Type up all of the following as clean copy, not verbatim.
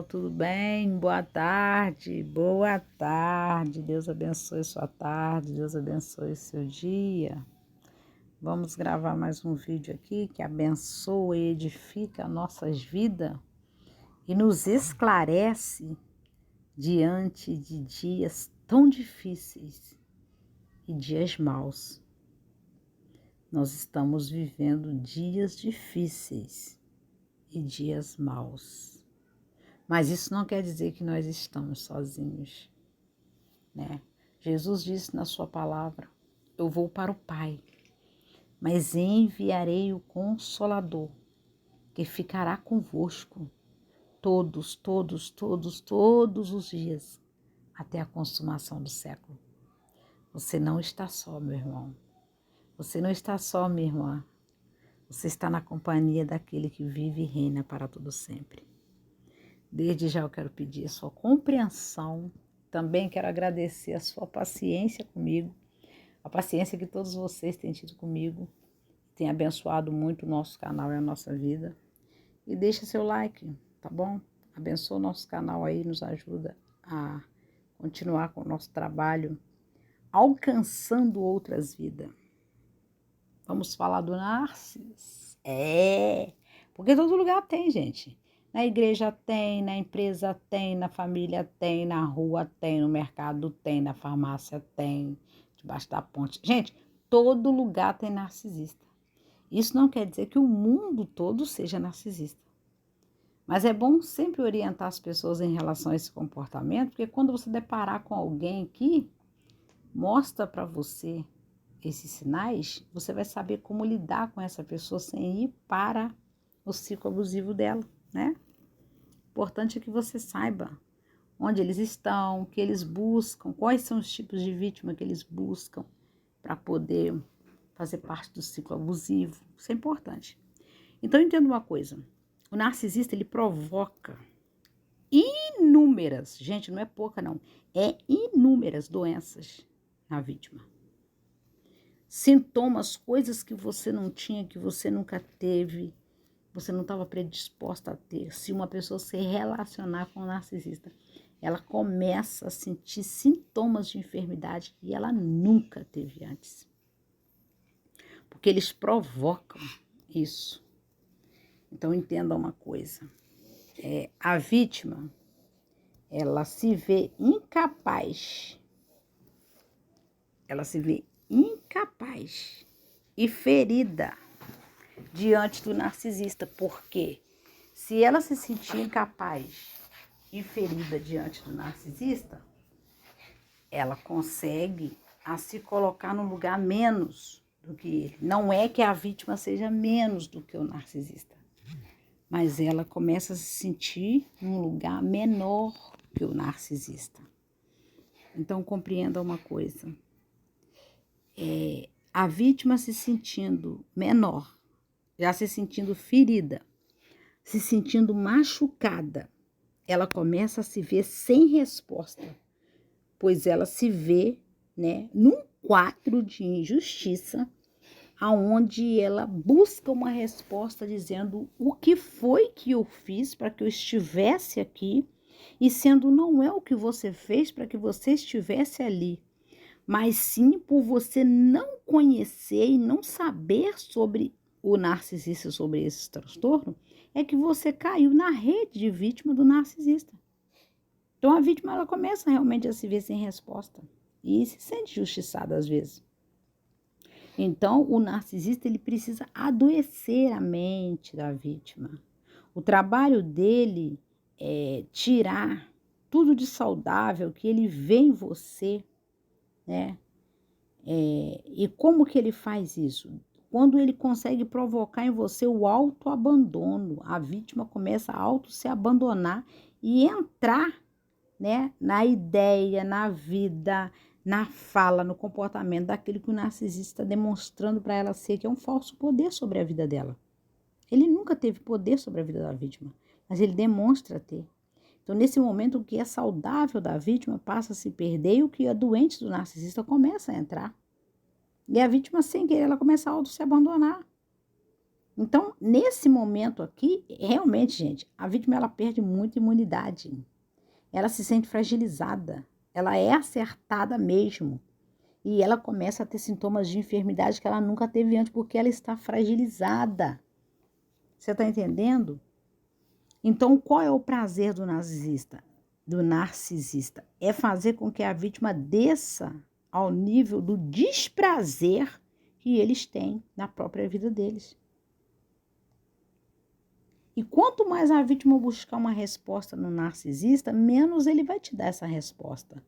Tudo bem? Boa tarde, boa tarde. Deus abençoe sua tarde, Deus abençoe seu dia. Vamos gravar mais um vídeo aqui que abençoa e edifica nossas vidas e nos esclarece diante de dias tão difíceis e dias maus. Nós estamos vivendo dias difíceis e dias maus. Mas isso não quer dizer que nós estamos sozinhos, né? Jesus disse na sua palavra: eu vou para o Pai, mas enviarei o Consolador, que ficará convosco todos os dias, até a consumação do século. Você não está só, meu irmão. Você não está só, minha irmã. Você está na companhia daquele que vive e reina para todo sempre. Desde já eu quero pedir a sua compreensão, também quero agradecer a sua paciência comigo, a paciência que todos vocês têm tido comigo, tem abençoado muito o nosso canal e a nossa vida. E deixa seu like, tá bom? Abençoa o nosso canal aí, nos ajuda a continuar com o nosso trabalho, alcançando outras vidas. Vamos falar do Narciso? Porque todo lugar tem, gente. Na igreja tem, na empresa tem, na família tem, na rua tem, no mercado tem, na farmácia tem, debaixo da ponte. Gente, todo lugar tem narcisista. Isso não quer dizer que o mundo todo seja narcisista. Mas é bom sempre orientar as pessoas em relação a esse comportamento, porque quando você deparar com alguém que mostra para você esses sinais, você vai saber como lidar com essa pessoa sem ir para o ciclo abusivo dela, né? Importante é que você saiba onde eles estão, o que eles buscam, quais são os tipos de vítima que eles buscam para poder fazer parte do ciclo abusivo. Isso é importante. Então, entenda uma coisa. O narcisista, ele provoca inúmeras, gente, não é pouca não, é inúmeras doenças na vítima. Sintomas, coisas que você não tinha, que você nunca teve, você não estava predisposta a ter. Se uma pessoa se relacionar com um narcisista, ela começa a sentir sintomas de enfermidade que ela nunca teve antes. Porque eles provocam isso. Então, entenda uma coisa. A vítima, ela se vê incapaz. Ela se vê incapaz e ferida diante do narcisista, porque se ela se sentir incapaz e ferida diante do narcisista, ela consegue a se colocar no lugar menos do que ele. Não é que a vítima seja menos do que o narcisista, mas ela começa a se sentir num lugar menor que o narcisista. Então compreenda uma coisa, a vítima se sentindo menor, já se sentindo ferida, se sentindo machucada, ela começa a se ver sem resposta, pois ela se vê, né, num quadro de injustiça, aonde ela busca uma resposta dizendo o que foi que eu fiz para que eu estivesse aqui, e sendo não é o que você fez para que você estivesse ali, mas sim por você não conhecer e não saber sobre o narcisista, sobre esse transtorno, é que você caiu na rede de vítima do narcisista. Então a vítima, ela começa realmente a se ver sem resposta e se sente injustiçada às vezes. Então o narcisista, ele precisa adoecer a mente da vítima. O trabalho dele é tirar tudo de saudável que ele vê em você, né? E como que ele faz isso? Quando ele consegue provocar em você o autoabandono, a vítima começa a auto se abandonar e entrar, né, na ideia, na vida, na fala, no comportamento daquilo que o narcisista está demonstrando para ela ser, que é um falso poder sobre a vida dela. Ele nunca teve poder sobre a vida da vítima, mas ele demonstra ter. Então, nesse momento, o que é saudável da vítima passa a se perder e o que é doente do narcisista começa a entrar. E a vítima, sem querer, ela começa a auto se abandonar. Então, nesse momento aqui, realmente, gente, a vítima ela perde muita imunidade. Ela se sente fragilizada. Ela é acertada mesmo. E ela começa a ter sintomas de enfermidade que ela nunca teve antes, porque ela está fragilizada. Você está entendendo? Então, qual é o prazer do narcisista? É fazer com que a vítima desça ao nível do desprazer que eles têm na própria vida deles. E quanto mais a vítima buscar uma resposta no narcisista, menos ele vai te dar essa resposta.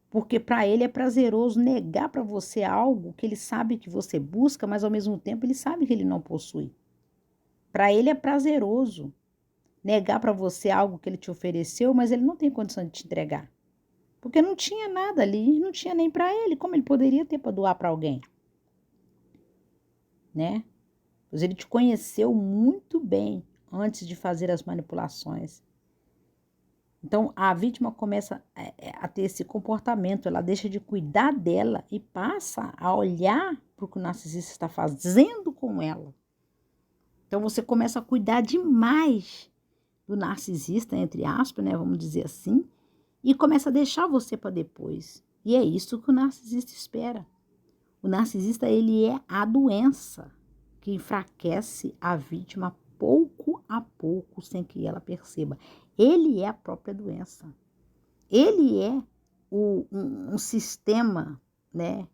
Porque para ele é prazeroso negar para você algo que ele sabe que você busca, mas ao mesmo tempo ele sabe que ele não possui. Para ele é prazeroso negar para você algo que ele te ofereceu, mas ele não tem condição de te entregar. Porque não tinha nada ali, não tinha nem para ele. Como ele poderia ter para doar para alguém? Né? Pois ele te conheceu muito bem antes de fazer as manipulações. Então, a vítima começa a ter esse comportamento, ela deixa de cuidar dela e passa a olhar para o que o narcisista está fazendo com ela. Então, você começa a cuidar demais do narcisista, entre aspas, né, vamos dizer assim, e começa a deixar você para depois. E é isso que o narcisista espera. O narcisista, ele é a doença que enfraquece a vítima pouco a pouco, sem que ela perceba. Ele é a própria doença. Ele é um sistema, né,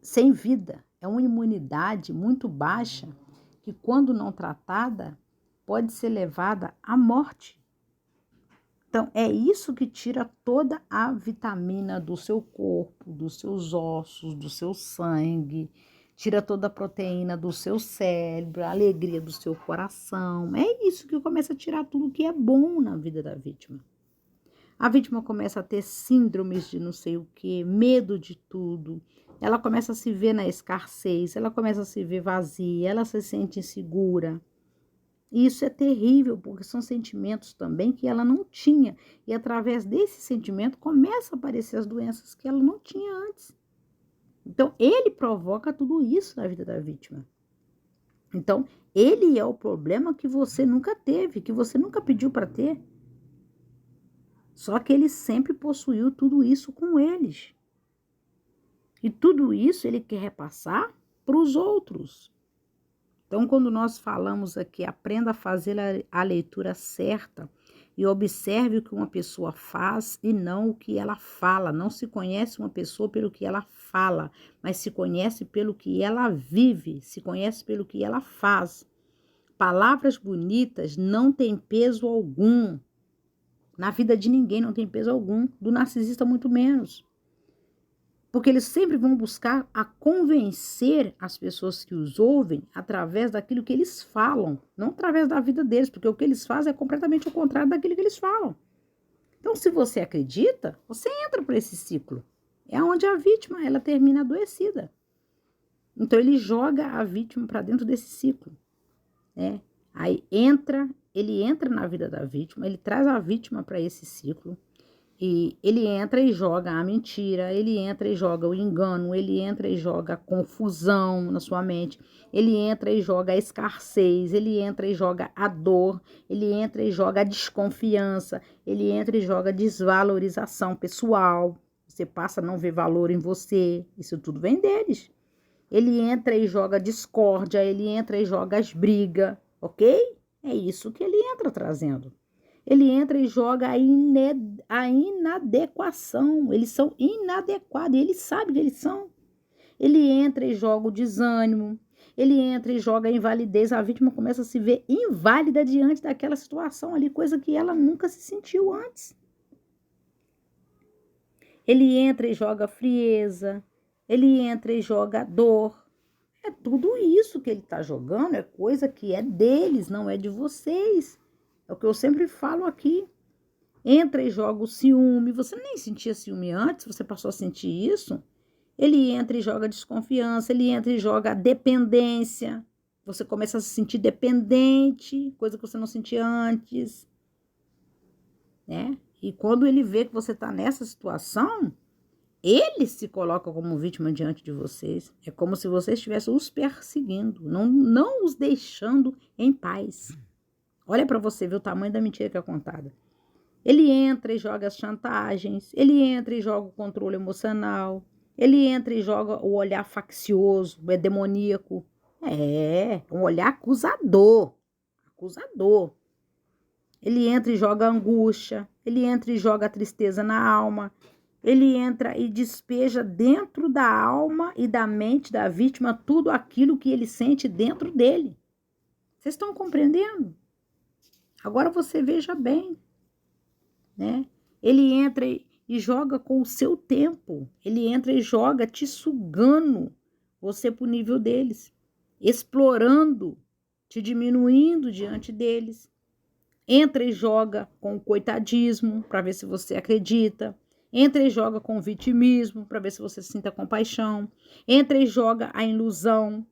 sem vida. É uma imunidade muito baixa que, quando não tratada, pode ser levada à morte. Então, é isso que tira toda a vitamina do seu corpo, dos seus ossos, do seu sangue, tira toda a proteína do seu cérebro, a alegria do seu coração. É isso que começa a tirar tudo que é bom na vida da vítima. A vítima começa a ter síndromes de não sei o quê, medo de tudo. Ela começa a se ver na escassez, ela começa a se ver vazia, ela se sente insegura. E isso é terrível, porque são sentimentos também que ela não tinha. E através desse sentimento começam a aparecer as doenças que ela não tinha antes. Então, ele provoca tudo isso na vida da vítima. Então, ele é o problema que você nunca teve, que você nunca pediu para ter. Só que ele sempre possuiu tudo isso com eles. E tudo isso ele quer repassar para os outros. Então, quando nós falamos aqui, aprenda a fazer a leitura certa e observe o que uma pessoa faz e não o que ela fala. Não se conhece uma pessoa pelo que ela fala, mas se conhece pelo que ela vive, se conhece pelo que ela faz. Palavras bonitas não têm peso algum. Na vida de ninguém não tem peso algum, do narcisista muito menos. Porque eles sempre vão buscar a convencer as pessoas que os ouvem através daquilo que eles falam, não através da vida deles, porque o que eles fazem é completamente o contrário daquilo que eles falam. Então, se você acredita, você entra por esse ciclo. É onde a vítima, ela termina adoecida. Então, ele joga a vítima para dentro desse ciclo, né? Aí ele entra na vida da vítima, ele traz a vítima para esse ciclo. E ele entra e joga a mentira, ele entra e joga o engano, ele entra e joga a confusão na sua mente, ele entra e joga a escassez, ele entra e joga a dor, ele entra e joga a desconfiança, ele entra e joga a desvalorização pessoal, você passa a não ver valor em você, isso tudo vem deles. Ele entra e joga discórdia, ele entra e joga as brigas, ok? É isso que ele entra trazendo. Ele entra e joga a inadequação. Eles são inadequados, ele sabe que eles são. Ele entra e joga o desânimo. Ele entra e joga a invalidez. A vítima começa a se ver inválida diante daquela situação ali, coisa que ela nunca se sentiu antes. Ele entra e joga frieza. Ele entra e joga dor. É tudo isso que ele está jogando, é coisa que é deles, não é de vocês. É o que eu sempre falo aqui. Entra e joga o ciúme. Você nem sentia ciúme antes, você passou a sentir isso. Ele entra e joga desconfiança, ele entra e joga dependência. Você começa a se sentir dependente, coisa que você não sentia antes, né? E quando ele vê que você está nessa situação, Ele se coloca como vítima diante de vocês. É como se vocês estivessem os perseguindo, não os deixando em paz. Olha para você ver o tamanho da mentira que é contada. Ele entra e joga as chantagens, ele entra e joga o controle emocional, ele entra e joga o olhar faccioso, é demoníaco. Um olhar acusador. Ele entra e joga a angústia, ele entra e joga a tristeza na alma, ele entra e despeja dentro da alma e da mente da vítima tudo aquilo que ele sente dentro dele. Vocês estão compreendendo? Agora você veja bem, né? Ele entra e joga com o seu tempo, ele entra e joga te sugando você para o nível deles, explorando, te diminuindo diante deles. Entra e joga com o coitadismo para ver se você acredita. Entra e joga com o vitimismo para ver se você sinta compaixão. Entra e joga a ilusão,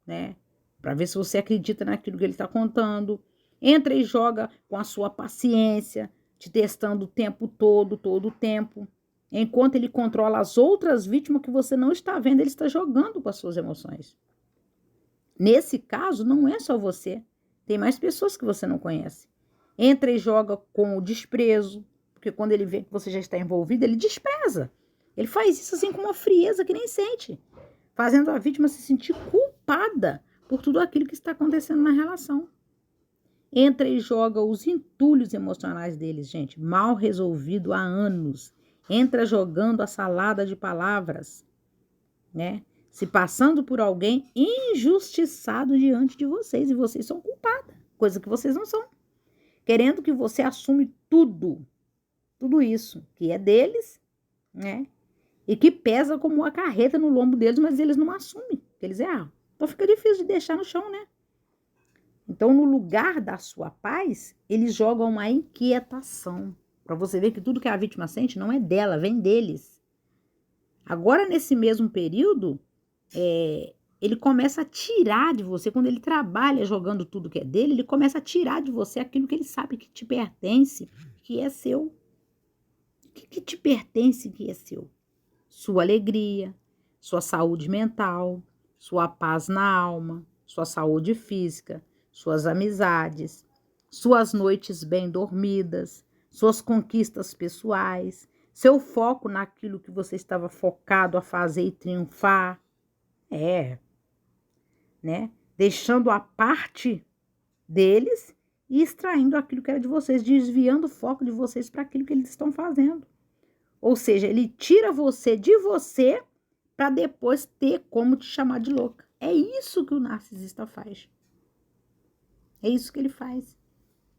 né? Para ver se você acredita naquilo que ele está contando. Entra e joga com a sua paciência, te testando o tempo todo o tempo. Enquanto ele controla as outras vítimas que você não está vendo, ele está jogando com as suas emoções. Nesse caso, não é só você. Tem mais pessoas que você não conhece. Entra e joga com o desprezo, porque quando ele vê que você já está envolvido, ele despreza. Ele faz isso assim com uma frieza que nem sente, fazendo a vítima se sentir culpada por tudo aquilo que está acontecendo na relação. Entra e joga os entulhos emocionais deles, gente, mal resolvido há anos. Entra jogando a salada de palavras, né? Se passando por alguém injustiçado diante de vocês, e vocês são culpadas, coisa que vocês não são. Querendo que você assume tudo isso que é deles, né? E que pesa como uma carreta no lombo deles, mas eles não assumem, que eles erram. Então fica difícil de deixar no chão, né? Então, no lugar da sua paz, eles jogam uma inquietação, para você ver que tudo que a vítima sente não é dela, vem deles. Agora, nesse mesmo período, ele começa a tirar de você, quando ele trabalha jogando tudo que é dele, ele começa a tirar de você aquilo que ele sabe que te pertence, que é seu. O que te pertence que é seu? Sua alegria, sua saúde mental, sua paz na alma, sua saúde física, suas amizades, suas noites bem dormidas, suas conquistas pessoais, seu foco naquilo que você estava focado a fazer e triunfar. Né? Deixando a parte deles e extraindo aquilo que era de vocês, desviando o foco de vocês para aquilo que eles estão fazendo. Ou seja, ele tira você de você para depois ter como te chamar de louca. É isso que o narcisista faz. É isso que ele faz.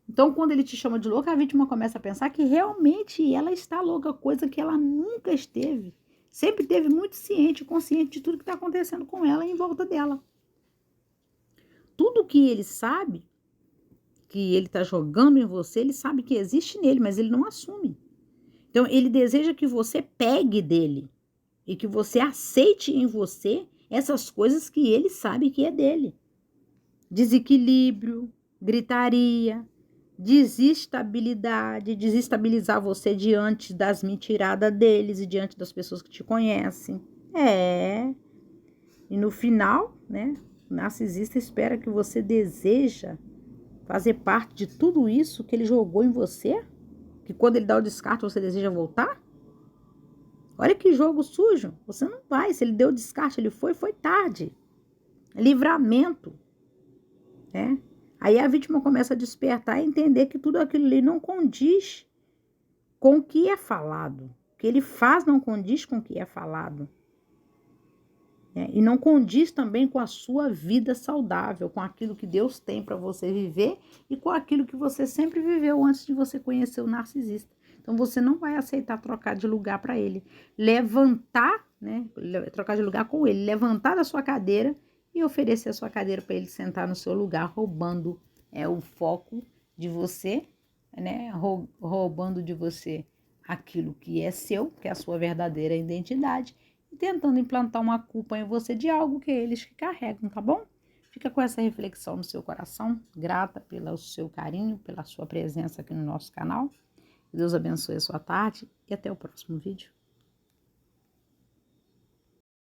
Então, quando ele te chama de louca, a vítima começa a pensar que realmente ela está louca, coisa que ela nunca esteve. Sempre esteve muito ciente, consciente de tudo que está acontecendo com ela e em volta dela. Tudo que ele sabe, que ele está jogando em você, ele sabe que existe nele, mas ele não assume. Então, ele deseja que você pegue dele e que você aceite em você essas coisas que ele sabe que é dele. Desequilíbrio, gritaria, desestabilidade, desestabilizar você diante das mentiradas deles e diante das pessoas que te conhecem. E no final, né, o narcisista espera que você deseja fazer parte de tudo isso que ele jogou em você, que quando ele dá o descarte você deseja voltar. Olha que jogo sujo, você não vai, se ele deu o descarte, ele foi tarde. Livramento, né? Aí a vítima começa a despertar e entender que tudo aquilo ali não condiz com o que é falado. O que ele faz não condiz com o que é falado. E não condiz também com a sua vida saudável, com aquilo que Deus tem para você viver e com aquilo que você sempre viveu antes de você conhecer o narcisista. Então, você não vai aceitar trocar de lugar para ele. Levantar, né? Trocar de lugar com ele. Levantar da sua cadeira e oferecer a sua cadeira para ele sentar no seu lugar, roubando o foco de você, né? Roubando de você aquilo que é seu, que é a sua verdadeira identidade, e tentando implantar uma culpa em você de algo que eles que carregam, tá bom? Fica com essa reflexão no seu coração, grata pelo seu carinho, pela sua presença aqui no nosso canal. Deus abençoe a sua tarde e até o próximo vídeo.